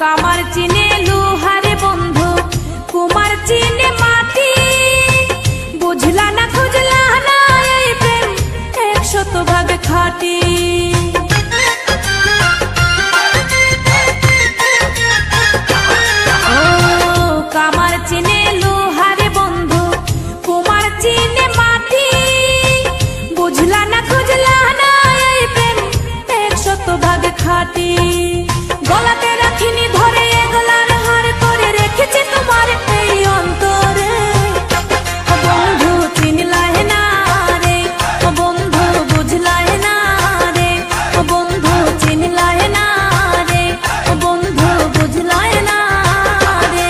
কামার চিনে লোহারে বন্ধু, কুমার চিনে মাটি। বুঝলা না খুঁজলা না এই প্রেম 100% খাঁটি। কামার চিনে লোহারে বন্ধু, কুমার চিনে মাটি। বুঝলা না খুঁজলা না এই প্রেম 100% খাঁটি। গলাতে রাখিনি ধরে এগলার হার করে রেখেছি তোমার এই অন্তরে। বন্ধু চিনলাহে না রে, বন্ধু বুঝলাহে না রে, বন্ধু চিনলাহে না রে, বন্ধু বুঝলাহে না রে।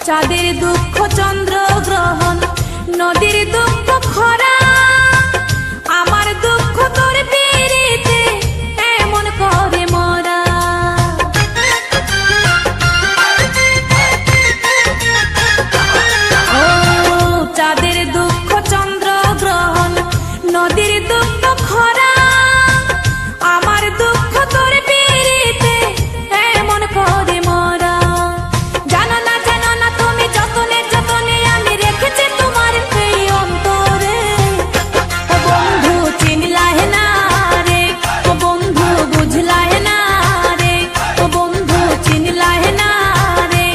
চাঁদের দুঃখ চন্দ্র গ্রহণ, নদীর দুঃখ খরা। আমার দুঃখ তোর পিরিতে এমন করে মরা। ও চাঁদের দুঃখ চন্দ্র গ্রহণ, নদীর দুঃখ খরা। আমার দুঃখ তোর পিরিতে এমন করে মরা। জানো না জানো না তুমি যতনে যতনে আমি রেখেছি তোমার এই অন্তরে। বন্ধু চিনলাহে না রে, বন্ধু বুঝলাহে না রে, বন্ধু চিনলাহে না রে,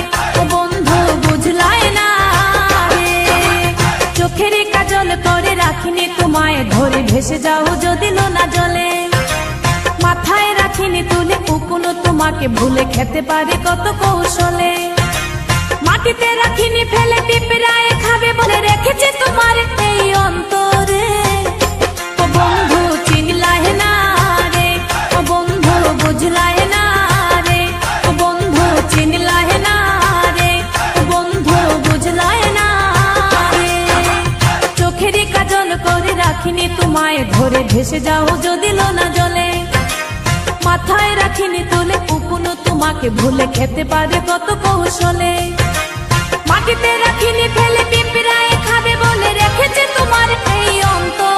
বন্ধু বুঝলাহে না রে। চোখের কাজল করে রাখিনি তোমায় ধরে ভেসে যাও যদি লোনা জলে। মাথায় রাখিনি তুলে কুকুনো তোমাকে ভুলে খেতে পারে কত কৌশলে। মাটিতে রাখিনি ফেলে পিঁপড়ায় খাবে বলে রেখেছি তোমার এই অন্তরে। বন্ধু চিনলাহে না রে, বন্ধু বুঝলাহে না রে, বন্ধু চিনলাহে না রে, বন্ধু বুঝলাহে না রে। চোখের কাজল করে রাখিনি তোমায় ধরে ভেসে যাও যদি লোনা জলে। মাথায় রাখিনি তুলে কুকুনো তোমাকে ভুলে খেতে পারে কত কৌশলে। মাটিতে রাখিনি ফেলে পিঁপড়ায় খাবে বলে রেখেছে তোমার এই অন্তর।